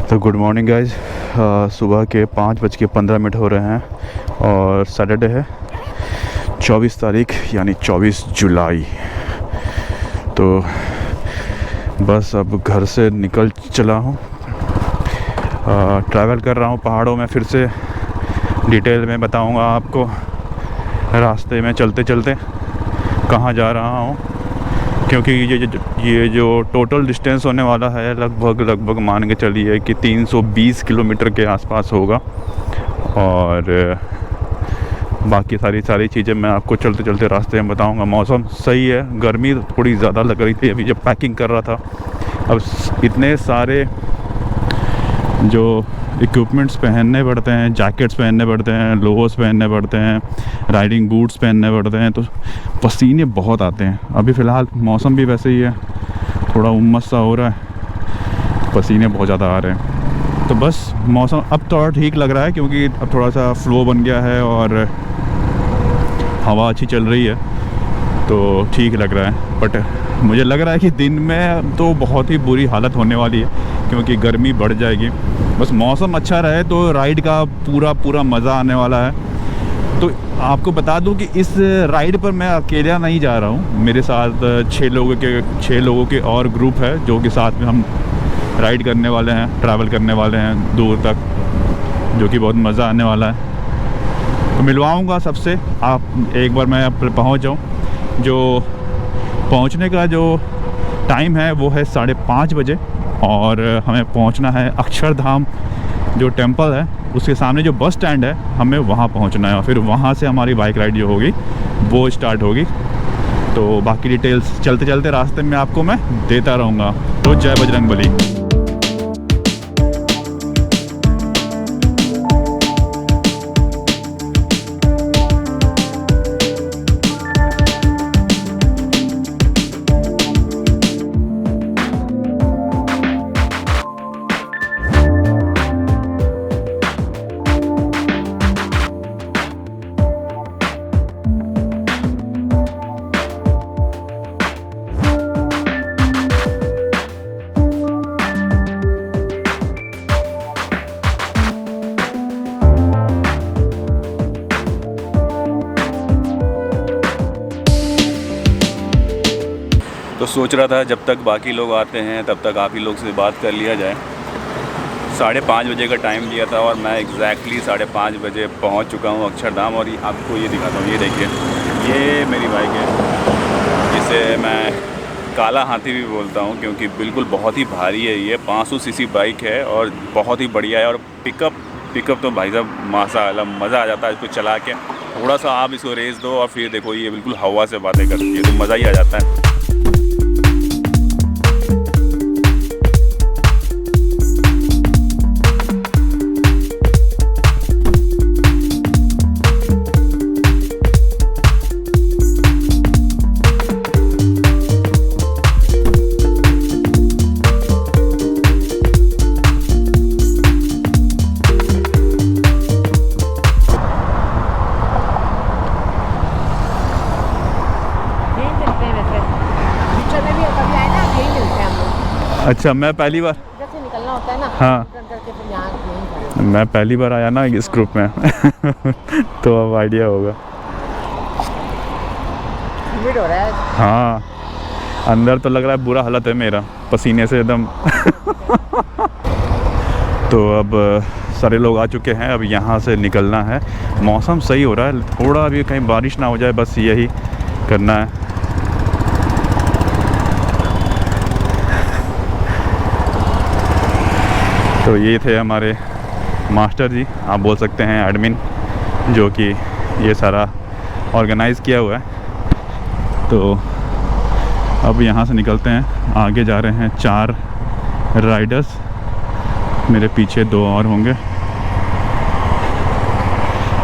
तो good morning guys. सुबह के 5:15 हो रहे हैं और सैटरडे है 24 तारीख यानी 24 जुलाई। तो बस अब घर से निकल चला हूँ, ट्रैवल कर रहा हूँ पहाड़ों में। फिर से डिटेल में बताऊँगा आपको रास्ते में चलते चलते कहाँ जा रहा हूँ, क्योंकि ये जो टोटल डिस्टेंस होने वाला है लगभग मान के चलिए कि 320 किलोमीटर के आसपास होगा। और बाकी सारी चीज़ें मैं आपको चलते चलते रास्ते में बताऊंगा। मौसम सही है, गर्मी थोड़ी ज़्यादा लग रही थी अभी जब पैकिंग कर रहा था। अब इतने सारे जो इक्विपमेंट्स पहनने पड़ते हैं, जैकेट्स पहनने पड़ते हैं, लोअर्स पहनने पड़ते हैं, राइडिंग बूट्स पहनने पड़ते हैं, तो पसीने बहुत आते हैं। अभी फ़िलहाल मौसम भी वैसे ही है, थोड़ा उमस सा हो रहा है, पसीने बहुत ज़्यादा आ रहे हैं। तो बस मौसम अब थोड़ा ठीक लग रहा है क्योंकि अब थोड़ा सा फ्लो बन गया है और हवा अच्छी चल रही है, तो ठीक लग रहा है। बट मुझे लग रहा है कि दिन में तो बहुत ही बुरी हालत होने वाली है क्योंकि गर्मी बढ़ जाएगी। बस मौसम अच्छा रहे तो राइड का पूरा मज़ा आने वाला है। तो आपको बता दूं कि इस राइड पर मैं अकेला नहीं जा रहा हूं, मेरे साथ 6 लोगों के और ग्रुप है जो कि साथ में हम राइड करने वाले हैं, ट्रैवल करने वाले हैं दूर तक, जो कि बहुत मज़ा आने वाला है। तो मिलवाऊंगा सबसे, आप एक बार मैं पहुंच जाऊं। जो पहुंचने का जो टाइम है वो है 5:30 बजे और हमें पहुंचना है अक्षरधाम जो टेंपल है उसके सामने जो बस स्टैंड है, हमें वहां पहुंचना है और फिर वहां से हमारी बाइक राइड जो होगी वो स्टार्ट होगी। तो बाकी डिटेल्स चलते चलते रास्ते में आपको मैं देता रहूँगा। तो जय बजरंगबली। तो सोच रहा था जब तक बाकी लोग आते हैं तब तक आप ही लोग से बात कर लिया जाए। 5:30 बजे का टाइम लिया था और मैं एग्जैक्टली 5:30 बजे पहुंच चुका हूं अक्षरधाम। और आपको ये दिखाता हूं, ये देखिए, ये मेरी बाइक है, जिसे मैं काला हाथी भी बोलता हूं क्योंकि बिल्कुल बहुत ही भारी है। ये 500 सीसी बाइक है और बहुत ही बढ़िया है। और पिकअप तो भाई साहब माशाअल्लाह मज़ा आ जाता है इसको चला के। थोड़ा सा आप इसको रेस दो और फिर देखो ये बिल्कुल हवा से बातें करती है, तो मज़ा ही आ जाता है। अच्छा, मैं पहली बार से निकलना होता है ना। हाँ, करके फिर यहाँ मैं पहली बार आया ना इस ग्रुप में तो अब आइडिया होगा। ह्यूमिड हो रहा है। हाँ, अंदर तो लग रहा है बुरा हालत है मेरा पसीने से एकदम तो अब सारे लोग आ चुके हैं, अब यहाँ से निकलना है। मौसम सही हो रहा है, थोड़ा अभी कहीं बारिश ना हो जाए, बस यही करना है। तो ये थे हमारे मास्टर जी, आप बोल सकते हैं एडमिन, जो कि ये सारा ऑर्गेनाइज़ किया हुआ है। तो अब यहाँ से निकलते हैं, आगे जा रहे हैं 4 राइडर्स, मेरे पीछे 2 और होंगे।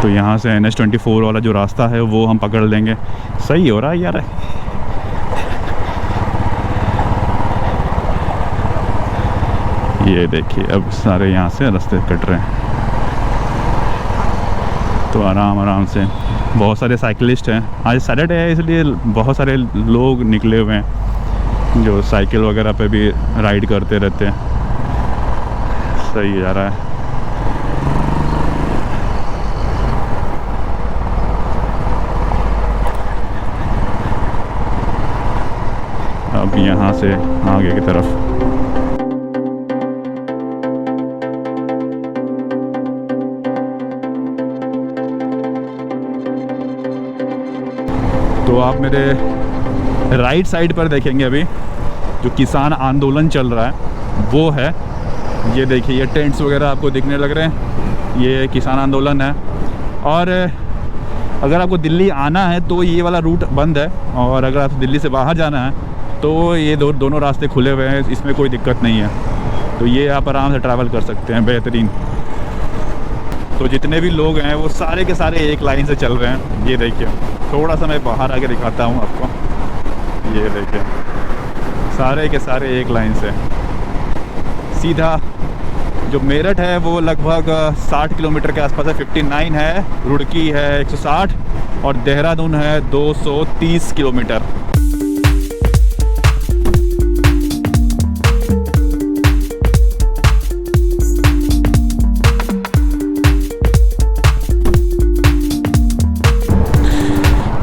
तो यहाँ से NH24 वाला जो रास्ता है वो हम पकड़ लेंगे। सही हो रहा है यार। ये देखिए, अब सारे यहाँ से रास्ते कट रहे हैं, तो आराम से। बहुत सारे साइकिलिस्ट हैं, आज सैटरडे है इसलिए बहुत सारे लोग निकले हुए हैं जो साइकिल वगैरह पे भी राइड करते रहते हैं। सही जा रहा है। अब यहाँ से आगे की तरफ तो आप मेरे राइट साइड पर देखेंगे अभी जो किसान आंदोलन चल रहा है वो है। ये देखिए ये टेंट्स वगैरह आपको दिखने लग रहे हैं, ये किसान आंदोलन है। और अगर आपको दिल्ली आना है तो ये वाला रूट बंद है, और अगर आप दिल्ली से बाहर जाना है तो ये दोनों रास्ते खुले हुए हैं, इसमें कोई दिक्कत नहीं है। तो ये आप आराम से ट्रैवल कर सकते हैं, बेहतरीन। तो जितने भी लोग हैं वो सारे के सारे एक लाइन से चल रहे हैं। ये देखिए थोड़ा सा मैं बाहर आके दिखाता हूँ आपको, ये देखिए सारे के सारे एक लाइन से। सीधा जो मेरठ है वो लगभग 60 किलोमीटर के आसपास है, 59 है, रुड़की है 160 और देहरादून है 230 किलोमीटर।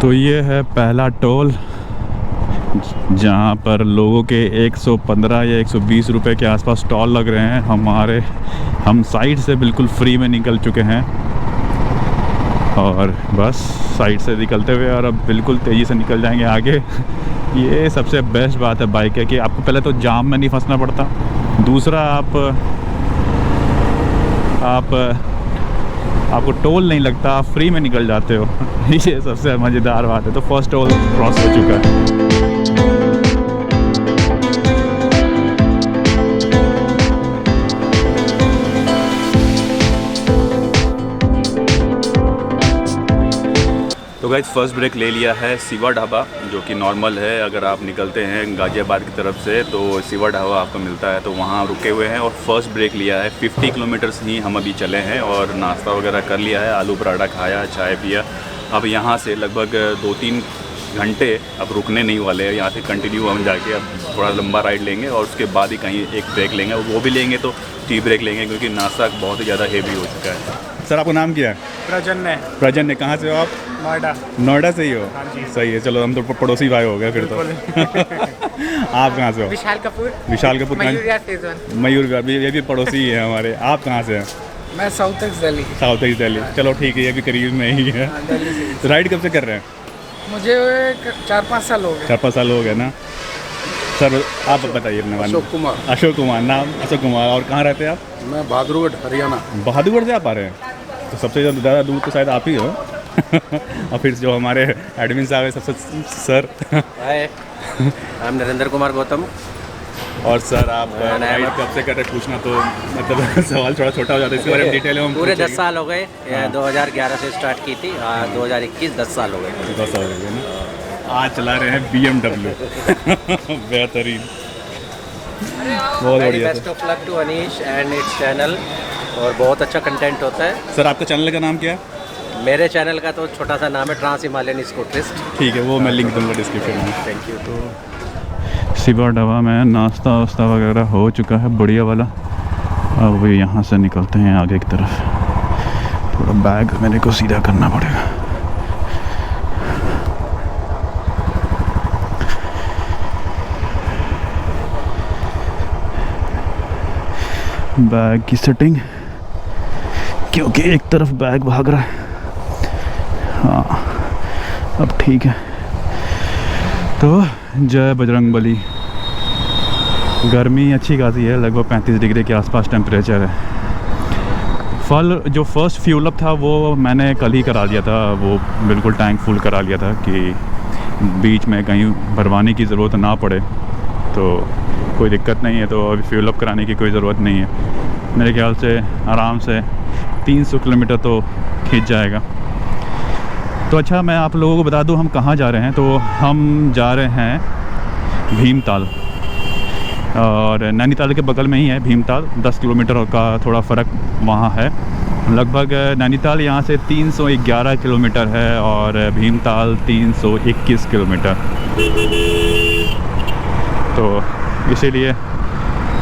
तो ये है पहला टोल जहाँ पर लोगों के 115 या 120 रुपए के आसपास टोल लग रहे हैं। हम साइड से बिल्कुल फ्री में निकल चुके हैं, और बस साइड से निकलते हुए और अब बिल्कुल तेज़ी से निकल जाएंगे आगे। ये सबसे बेस्ट बात है बाइक है कि आपको पहले तो जाम में नहीं फंसना पड़ता, दूसरा आपको टोल नहीं लगता, आप फ्री में निकल जाते हो। ये सबसे मज़ेदार बात है। तो फर्स्ट टोल क्रॉस हो चुका है। तो गाइस फर्स्ट ब्रेक ले लिया है शिवा ढाबा, जो कि नॉर्मल है। अगर आप निकलते हैं गाज़ियाबाद की तरफ से तो शिवा ढाबा आपको मिलता है, तो वहाँ रुके हुए हैं और फर्स्ट ब्रेक लिया है। 50 किलोमीटर्स ही हम अभी चले हैं और नाश्ता वगैरह कर लिया है, आलू पराठा खाया, चाय पिया। अब यहाँ से लगभग 2-3 घंटे अब रुकने नहीं वाले हैं, यहाँ से कंटिन्यू हम जाके अब थोड़ा लंबा राइड लेंगे और उसके बाद ही कहीं एक ब्रेक लेंगे, वो भी लेंगे तो टी ब्रेक लेंगे क्योंकि नाश्ता बहुत ही ज़्यादा हेवी हो चुका है। सर आपका नाम क्या है? प्रजन ने। कहाँ से हो आप? नोएडा से ही हो? हाँ जी। सही है, चलो हम तो पड़ोसी भाई हो गए फिर तो। आप कहाँ से हो? विशाल कपूर मयूर विहार, ये भी पड़ोसी ही है हमारे। आप कहाँ से हैं? मैं साउथ एक्स दिल्ली। चलो ठीक है, ये भी करीब में ही है। तो राइड कब से कर रहे हैं? मुझे 4-5 साल हो गए। 4-5 साल हो गए ना। सर आप बताइए अपने बारे में। अशोक कुमार नाम, अशोक कुमार। और कहाँ रहते हैं आप? मैं बहादुरगढ़ हरियाणा। बहादुरगढ़ से आप आ रहे हैं? तो सबसे ज़्यादा दूर तो शायद आप ही हो। और फिर जो हमारे एडमिन साहब है सबसे sir. Hi, I am Narendra Kumar Gautam. और सर आप राइड कब से कर रहे पूछना तो मतलब सवाल थोड़ा छोटा हो जाता है, इसके बारे में डिटेल में हम पूरे 10 साल हो गए। 2011 से स्टार्ट की थी, 2021 10 साल हो गए। 10 साल हो गए ना। आज चला रहे हैं BMW। बेहतरीन, बहुत बढ़िया। Best of luck to Anish and its channel, और बहुत अच्छा कंटेंट होता है। सर आपका चैनल का नाम क्या है? मेरे चैनल का तो छोटा सा नाम है ट्रांस हिमालयन स्कूटरिस्ट। ठीक है, वो मैं लिंक दूंगा डिस्क्रिप्शन में। Thank you. तो शिवा ढाबा में नाश्ता वास्ता वगैरह हो चुका है बढ़िया वाला। अब यहाँ से निकलते हैं आगे की तरफ। थोड़ा बैग मेरे को सीधा करना पड़ेगा। बैग की सेटिंग, क्योंकि एक तरफ बैग भाग रहा है। हाँ अब ठीक है। तो जय बजरंग बली। गर्मी अच्छी खासी है, लगभग 35 डिग्री के आसपास टेम्परेचर है। जो फर्स्ट फ्यूल अप था वो मैंने कल ही करा लिया था, वो बिल्कुल टैंक फुल करा लिया था कि बीच में कहीं भरवाने की ज़रूरत ना पड़े, तो कोई दिक्कत नहीं है। तो अभी फ्यूल अप कराने की कोई ज़रूरत नहीं है। मेरे ख्याल से आराम से 300 किलोमीटर तो खींच जाएगा। तो अच्छा, मैं आप लोगों को बता दूं हम कहाँ जा रहे हैं। तो हम जा रहे हैं भीमताल, और नैनीताल के बगल में ही है भीमताल। 10 किलोमीटर का थोड़ा फ़र्क वहाँ है। लगभग नैनीताल यहाँ से 311 किलोमीटर है और भीमताल 321 किलोमीटर। तो इसीलिए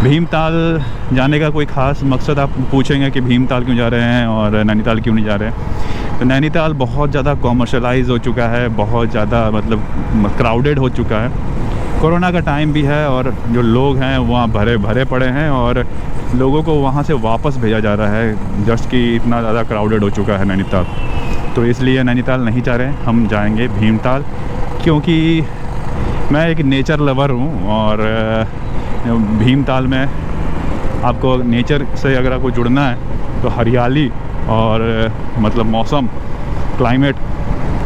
भीमताल जाने का कोई ख़ास मकसद आप पूछेंगे कि भीमताल क्यों जा रहे हैं और नैनीताल क्यों नहीं जा रहे हैं। तो नैनीताल बहुत ज़्यादा कॉमर्शलाइज हो चुका है, बहुत ज़्यादा मतलब क्राउडेड हो चुका है। कोरोना का टाइम भी है और जो लोग हैं वहाँ भरे भरे पड़े हैं और लोगों को वहाँ से वापस भेजा जा रहा है जस्ट कि इतना ज़्यादा क्राउडेड हो चुका है नैनीताल। तो इसलिए नैनीताल नहीं जा रहे हैं, हम जाएंगे भीमताल, क्योंकि मैं एक नेचर लवर हूँ और भीमताल में आपको नेचर से अगर आपको जुड़ना है तो हरियाली और मतलब मौसम, क्लाइमेट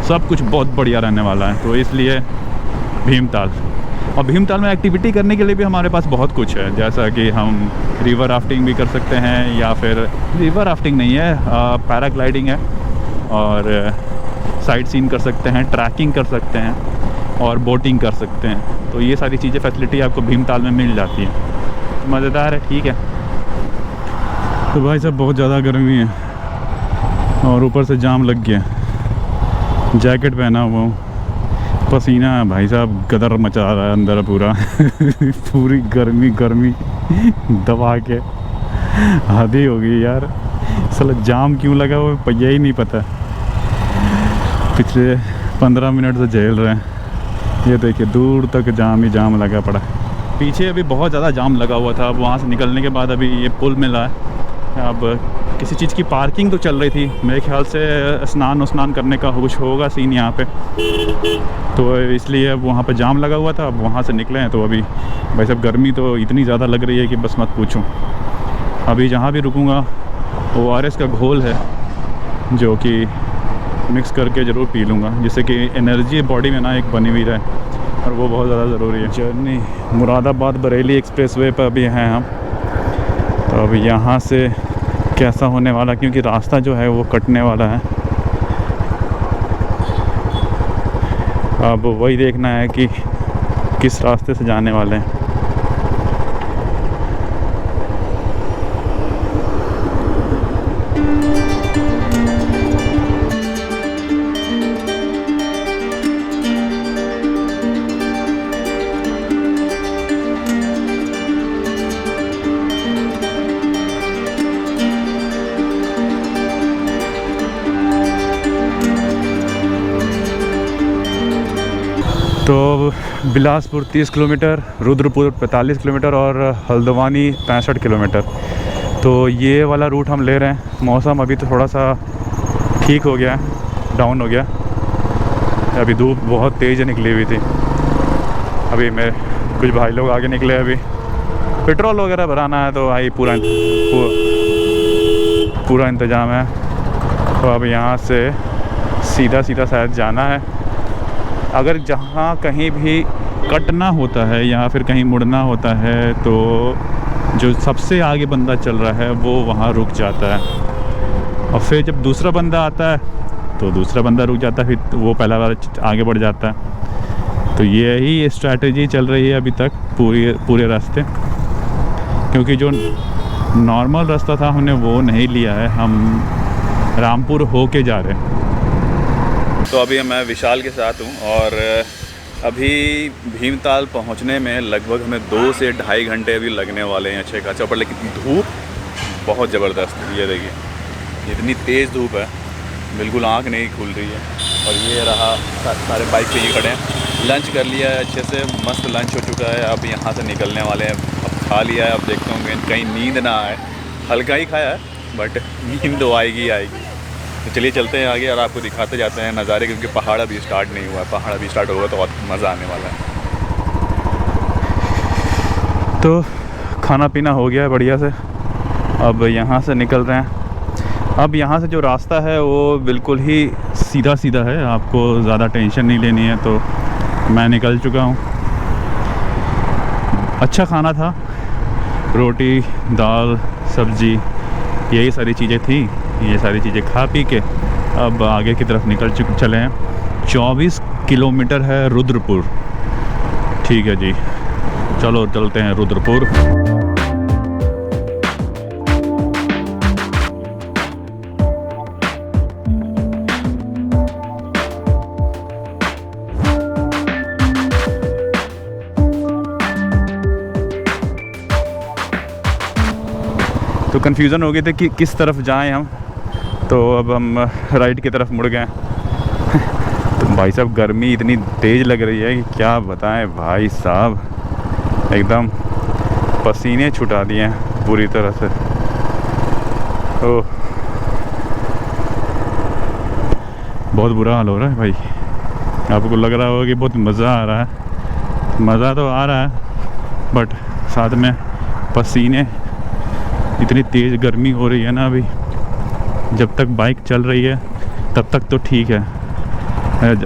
सब कुछ बहुत बढ़िया रहने वाला है। तो इसलिए भीमताल। और भीमताल में एक्टिविटी करने के लिए भी हमारे पास बहुत कुछ है, जैसा कि हम रिवर राफ्टिंग भी कर सकते हैं, या फिर रिवर राफ्टिंग नहीं है, पैराग्लाइडिंग है, और साइट सीन कर सकते हैं, ट्रैकिंग कर सकते हैं और बोटिंग कर सकते हैं। तो ये सारी चीज़ें फैसिलिटी आपको भीमताल में मिल जाती हैं। मज़ेदार है, ठीक है। तो भाई साहब बहुत ज़्यादा गर्मी है और ऊपर से जाम लग गया, जैकेट पहना हुआ हूँ, पसीना है भाई साहब गदर मचा रहा है अंदर पूरा पूरी गर्मी दबा के हद ही हो गई यार। साला जाम क्यों लगा वो पहिया ही नहीं पता। पिछले 15 मिनट से झेल रहे हैं। ये देखिए दूर तक जाम ही जाम लगा पड़ा। पीछे अभी बहुत ज़्यादा जाम लगा हुआ था, अब वहाँ से निकलने के बाद अभी ये पुल मिला है। अब किसी चीज़ की पार्किंग तो चल रही थी, मेरे ख्याल से स्नान करने का कुछ होगा सीन यहाँ पे, तो इसलिए अब वहाँ पे जाम लगा हुआ था। अब वहाँ से निकले हैं तो अभी भाई साहब गर्मी तो इतनी ज़्यादा लग रही है कि बस मत पूछूं। अभी जहाँ भी रुकूँगा ORS का घोल है जो कि मिक्स करके ज़रूर पी लूँगा, जिससे कि एनर्जी बॉडी में ना एक बनी हुई रहे, और वो बहुत ज़्यादा ज़रूरी है। जर्नी मुरादाबाद बरेली एक्सप्रेसवे पर अभी हैं हम। तो अब यहाँ से कैसा होने वाला, क्योंकि रास्ता जो है वो कटने वाला है। अब वही देखना है कि किस रास्ते से जाने वाले हैं। तो बिलासपुर 30 किलोमीटर, रुद्रपुर 45 किलोमीटर और हल्द्वानी 65 किलोमीटर। तो ये वाला रूट हम ले रहे हैं। मौसम अभी तो थोड़ा सा ठीक हो गया, डाउन हो गया। अभी धूप बहुत तेज़ निकली हुई थी। अभी मैं कुछ भाई लोग आगे निकले, अभी पेट्रोल वगैरह भराना है, तो भाई पूरा इंतज़ाम है। तो अब यहाँ से सीधा शायद जाना है। अगर जहाँ कहीं भी कटना होता है या फिर कहीं मुड़ना होता है तो जो सबसे आगे बंदा चल रहा है वो वहाँ रुक जाता है, और फिर जब दूसरा बंदा आता है तो दूसरा बंदा रुक जाता है, फिर वो पहला वाला आगे बढ़ जाता है। तो यही स्ट्रैटेजी चल रही है अभी तक पूरे रास्ते, क्योंकि जो नॉर्मल रास्ता था हमने वो नहीं लिया है, हम रामपुर होके जा रहे हैं। तो अभी मैं विशाल के साथ हूँ और अभी भीमताल पहुँचने में लगभग हमें 2 से ढाई घंटे अभी लगने वाले हैं अच्छे खासा। पर लेकिन धूप बहुत ज़बरदस्त है, ये देखिए इतनी तेज़ धूप है, बिल्कुल आँख नहीं खुल रही है। और ये रहा सारे बाइक पे ही खड़े हैं। लंच कर लिया है अच्छे से, मस्त लंच हो चुका है। अब यहाँ से निकलने वाले हैं, अब खा लिया है। अब देखता हूँ कहीं नींद ना आए, हल्का ही खाया है बट नींद तो आएगी। तो चलिए चलते हैं आगे और आपको दिखाते जाते हैं नज़ारे, क्योंकि पहाड़ अभी स्टार्ट नहीं हुआ है। पहाड़ अभी स्टार्ट होगा तो बहुत मज़ा आने वाला है। तो खाना पीना हो गया है बढ़िया से, अब यहाँ से निकल रहे हैं। अब यहाँ से जो रास्ता है वो बिल्कुल ही सीधा है, आपको ज़्यादा टेंशन नहीं लेनी है। तो मैं निकल चुका हूँ। अच्छा खाना था, रोटी दाल सब्जी यही सारी चीज़ें थी। ये सारी चीज़ें खा पी के अब आगे की तरफ चले हैं। 24 किलोमीटर है रुद्रपुर। ठीक है जी, चलो चलते हैं रुद्रपुर। तो कन्फ्यूज़न हो गए थे कि किस तरफ जाएं हम, तो अब हम राइट की तरफ मुड़ गए। तो भाई साहब गर्मी इतनी तेज़ लग रही है कि क्या बताएं भाई साहब, एकदम पसीने छुटा दिए हैं पूरी तरह से। ओह बहुत बुरा हाल हो रहा है भाई। आपको लग रहा होगा कि बहुत मज़ा आ रहा है, मज़ा तो आ रहा है बट साथ में पसीने, इतनी तेज़ गर्मी हो रही है ना अभी। जब तक बाइक चल रही है तब तक तो ठीक है,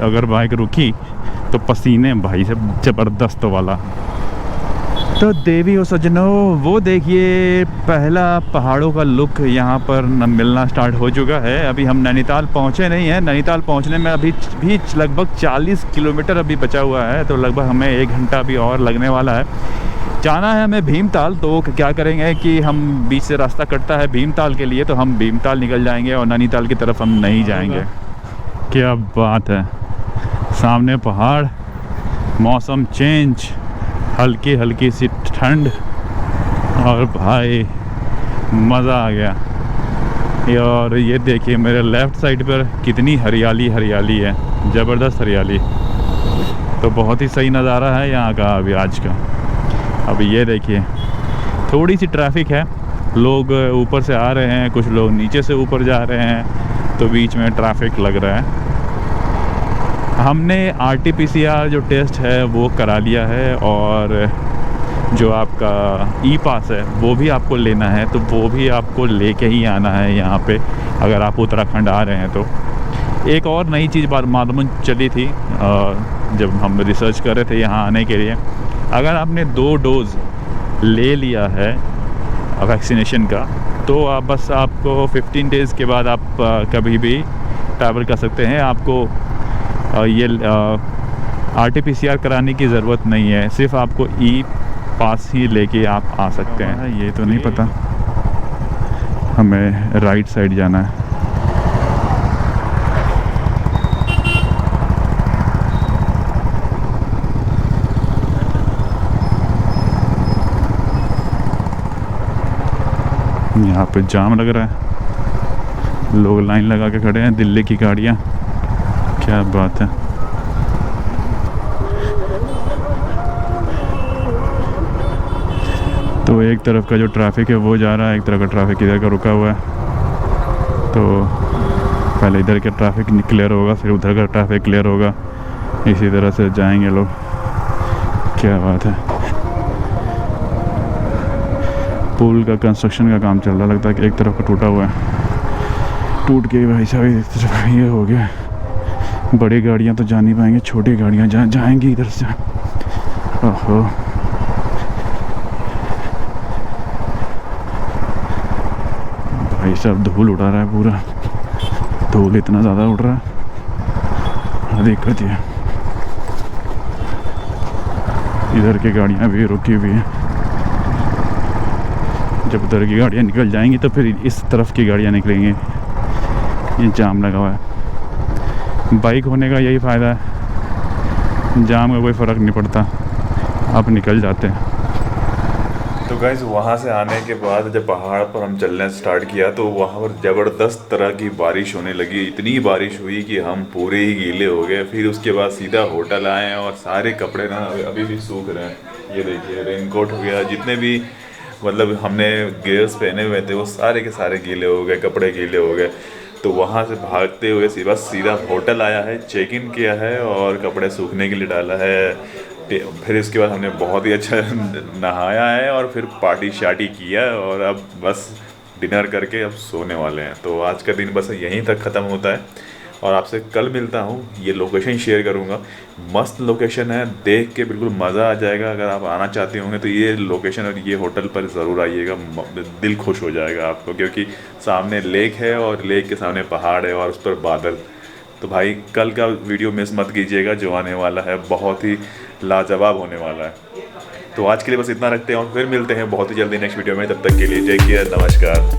अगर बाइक रुकी तो पसीने भाई से ज़बरदस्त वाला। तो देवी और सज्जनों, वो देखिए पहला पहाड़ों का लुक यहाँ पर मिलना स्टार्ट हो चुका है। अभी हम नैनीताल पहुँचे नहीं हैं, नैनीताल पहुँचने में अभी भी लगभग 40 किलोमीटर अभी बचा हुआ है, तो लगभग हमें 1 घंटा भी और लगने वाला है। जाना है हमें भीमताल, तो क्या करेंगे कि हम बीच से रास्ता कटता है भीमताल के लिए, तो हम भीमताल निकल जाएंगे और नैनीताल की तरफ हम नहीं जाएंगे। क्या बात है, सामने पहाड़, मौसम चेंज, हल्की हल्की सी ठंड और भाई मज़ा आ गया। और ये देखिए मेरे लेफ़्ट साइड पर कितनी हरियाली हरियाली है, ज़बरदस्त हरियाली। तो बहुत ही सही नज़ारा है यहाँ का अभी आज का। अभी ये देखिए थोड़ी सी ट्रैफिक है, लोग ऊपर से आ रहे हैं, कुछ लोग नीचे से ऊपर जा रहे हैं, तो बीच में ट्रैफिक लग रहा है। हमने RT-PCR जो टेस्ट है वो करा लिया है, और जो आपका ई-पास है वो भी आपको लेना है, तो वो भी आपको लेके ही आना है यहाँ पे अगर आप उत्तराखंड आ रहे हैं। तो एक और नई चीज़ मालूम चली थी जब हम रिसर्च कर रहे थे यहाँ आने के लिए, अगर आपने 2 डोज़ ले लिया है वैक्सीनेशन का, तो आप बस आपको 15 डेज़ के बाद आप कभी भी ट्रैवल कर सकते हैं। आपको ये RT-PCR कराने की ज़रूरत नहीं है, सिर्फ आपको ई-पास ही लेके आप आ सकते हैं। ये तो नहीं पता, हमें राइट साइड जाना है। यहाँ पे जाम लग रहा है, लोग लाइन लगा के खड़े हैं, दिल्ली की गाड़ियाँ। क्या बात है। तो एक तरफ का जो ट्रैफिक है वो जा रहा है, एक तरफ का ट्रैफिक इधर का रुका हुआ है। तो पहले इधर का ट्रैफिक क्लियर होगा, फिर उधर का ट्रैफिक क्लियर होगा, इसी तरह से जाएंगे लोग। क्या बात है। पुल का कंस्ट्रक्शन का काम चल रहा, लगता है कि एक तरफ का टूटा हुआ है, टूट के भाई साहब एक तरफ ये हो गया। बड़ी गाड़ियाँ तो जा नहीं पाएंगे, छोटी गाड़ियाँ जाएंगी इधर से। ओहो भाई साहब धूल उड़ा रहा है पूरा, धूल इतना ज़्यादा उड़ रहा है, दिक्कत है। इधर की गाड़ियाँ भी रुकी हुई हैं, जब उधर की गाड़ियाँ निकल जाएंगी तो फिर इस तरफ की गाड़ियाँ निकलेंगी। ये जाम लगा हुआ है, बाइक होने का यही फ़ायदा है, जाम का कोई फ़र्क नहीं पड़ता, आप निकल जाते हैं। तो गाइज़ वहाँ से आने के बाद जब पहाड़ पर हम चलने स्टार्ट किया तो वहाँ पर ज़बरदस्त तरह की बारिश होने लगी। इतनी बारिश हुई कि हम पूरे ही गीले हो गए। फिर उसके बाद सीधा होटल आए और सारे कपड़े ना अभी भी सूख रहे हैं। ये देखिए रेनकोट हो गया, जितने भी मतलब हमने गियर्स पहने हुए थे वो सारे के सारे गीले हो गए, कपड़े गीले हो गए। तो वहाँ से भागते हुए सीधा होटल आया है, चेक इन किया है और कपड़े सूखने के लिए डाला है। फिर इसके बाद हमने बहुत ही अच्छा नहाया है और फिर पार्टी शार्टी किया और अब बस डिनर करके अब सोने वाले हैं। तो आज का दिन बस यहीं तक ख़त्म होता है और आपसे कल मिलता हूँ। ये लोकेशन शेयर करूँगा, मस्त लोकेशन है, देख के बिल्कुल मज़ा आ जाएगा। अगर आप आना चाहते होंगे तो ये लोकेशन और ये होटल पर ज़रूर आइएगा, दिल खुश हो जाएगा आपको, क्योंकि सामने लेक है और लेक के सामने पहाड़ है और उस पर बादल। तो भाई कल का वीडियो मिस मत कीजिएगा, जो आने वाला है बहुत ही लाजवाब होने वाला है। तो आज के लिए बस इतना रखते हैं और फिर मिलते हैं बहुत ही जल्दी नेक्स्ट वीडियो में। तब तक के लिए टेक केयर, नमस्कार।